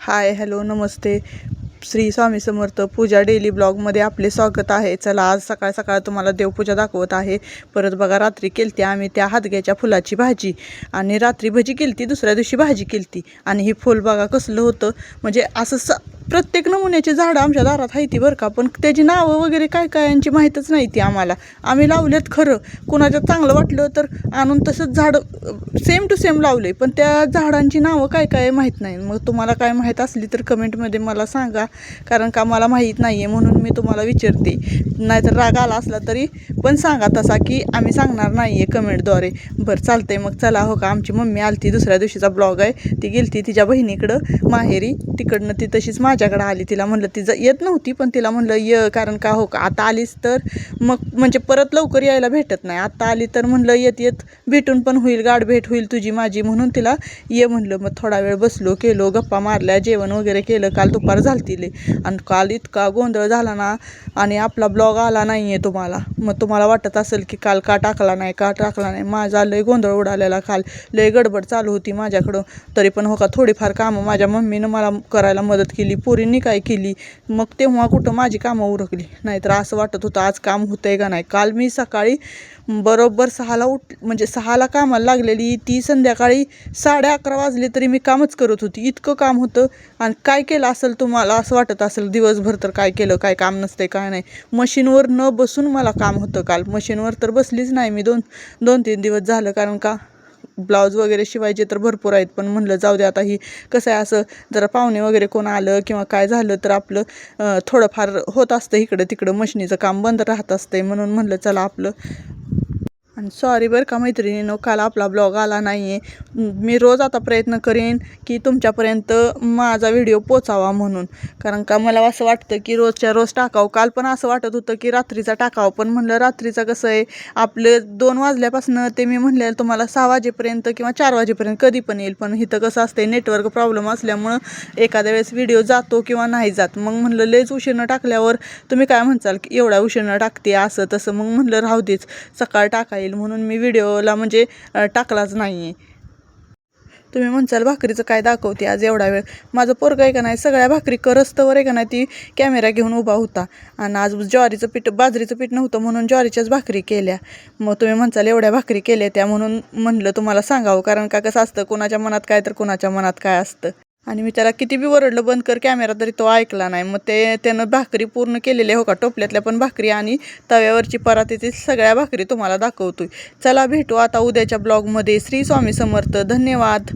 Hi hello नमस्ते. श्री स्वामी समर्थ. पूजा daily ब्लॉगमध्ये आपले स्वागत आहे. चला आज सकाळ सकाळ तुम्हाला देवपूजा दाखवत आहे. परत बघा रात्री केलती आम्ही त्या हादग्याच्या फुलाची भाजी आणि रात्री भजी केलती, दुसऱ्या दिवशी भाजी केलती. आणि ही फुल बघा कसलं होतं, म्हणजे असं प्रत्येक नमुन्याची झाडं आमच्या दारात आहे ती बरं का, पण त्याची नावं वगैरे काय काय यांची माहीतच नाही ती आम्हाला. आम्ही लावलेत खरं, कुणाच्यात चांगलं वाटलं तर आणून तसंच झाडं सेम टू सेम लावले, पण त्या झाडांची नावं काय काय माहीत नाही. मग तुम्हाला काय माहीत असली तर कमेंटमध्ये मला सांगा, कारण का मला माहीत नाही आहे म्हणून मी तुम्हाला विचारते. नाहीतर राग आला असला तरी पण सांगा तसा, की आम्ही सांगणार नाही आहे कमेंटद्वारे. बरं चालतंय. मग चला हो का, आमची मम्मी आलती, दुसऱ्या दिवशीचा ब्लॉग आहे. ती गेलती तिच्या बहिणीकडं माहेरी, तिकडनं ती तशीच माझ्याकडं आली. तिला म्हणलं तिचं येत नव्हती, पण तिला म्हणलं कारण का हो का आता आलीस तर मग म्हणजे परत लवकर यायला भेटत नाही. आता आली तर म्हणलं येत येत भेटून पण होईल, गाठ भेट होईल तुझी माझी, म्हणून तिला ये म्हणलं. मग थोडा वेळ बसलो, केलो, गप्पा मारल्या, जेवण वगैरे केलं. काल दुपार झालती लय, आणि काल इतका गोंधळ झाला ना, आणि आपला ब्लॉग आला नाही आहे तुम्हाला. मग तुम्हाला वाटत असेल की काल का टाकला नाही. माझा लय गोंधळ उडालेला काल, लय गडबड चालू होती माझ्याकडं. तरी पण हो का थोडीफार कामं माझ्या मम्मीनं मला करायला मदत केली, पोरींनी काय केली, मग तेव्हा कुठं माझी कामं उरकली. नाहीतर असं वाटत होतं आज काम होतंय का नाही. काल मी सकाळी बरोबर 6ला म्हणजे 6ला कामाला लागलेली, ती संध्याकाळी 11:30 वाजले तरी मी कामच करत होती. इतकं काम होतं. आणि काय केलं असेल तुम्हाला असं वाटत असेल दिवसभर तर काय केलं, काय काम नसते काय नाही. मशीनवर न बसून मला काम होतं काल. मशीनवर तर बसलीच नाही मी 2-3 दिवस झालं, कारण का ब्लाऊज वगैरे शिवायचे तर भरपूर आहेत. पण म्हणलं जाऊ दे आता, ही कसं आहे, असं जरा पाहुणे वगैरे कोण आलं किंवा काय झालं तर आपलं थोडंफार होत असतं इकडं तिकडं, मशिनीचं काम बंद राहत असतंय, म्हणून म्हणलं चला आपलं. आणि सॉरी बरं का मैत्रिणींनो, काल आपला ब्लॉग आला नाही आहे. मी रोज आता प्रयत्न करेन की तुमच्यापर्यंत माझा व्हिडिओ पोचावा म्हणून, कारण का मला असं वाटतं की रोजच्या रोज टाकावं. काल पण असं वाटत होतं की रात्रीचा टाकावं, पण म्हणलं रात्रीचं कसं आहे, आपले 2 वाजल्यापासून ते मी म्हणले तुम्हाला 6 वाजेपर्यंत किंवा 4 वाजेपर्यंत कधी पण येईल. पण इथं कसं असतंय, नेटवर्क प्रॉब्लेम असल्यामुळं एखाद्या वेळेस व्हिडिओ जातो किंवा नाही जात. मग म्हणलं लयच उशीरनं टाकल्यावर तुम्ही काय म्हणसाल की एवढ्या उशीरनं टाकते असं तसं, मग म्हणलं राहू देच, सकाळ टाकाईल, म्हणून मी व्हिडिओला म्हणजे टाकलाच नाही आहे. तुम्ही म्हणसाल भाकरीचं काय दाखवते आज एवढा वेळ. माझं पोरगं आहे का नाही, सगळ्या भाकरी करस्तवर आहे का नाही ती कॅमेरा घेऊन उभा होता. आणि आज ज्वारीचं पीठ, बाजरीचं पीठ नव्हतं म्हणून ज्वारीच्याच भाकरी केल्या. मग तुम्ही म्हणसाल एवढ्या भाकरी केल्या त्या, म्हणून म्हणलं तुम्हाला सांगावं, कारण का कसं असतं, कोणाच्या मनात काय तर कोणाच्या मनात काय असतं. आणि मी त्याला किती बी ओरडलं बंद कर कॅमेरा, तरी तो ऐकला नाही. मग त्यानं भाकरी पूर्ण केलेल्या हो का, टोपल्यातल्या पण भाकरी आणि तव्यावरची परातीची सगळ्या भाकरी तुम्हाला दाखवतोय. चला भेटू आता उद्याच्या ब्लॉगमध्ये. श्री स्वामी समर्थ. धन्यवाद.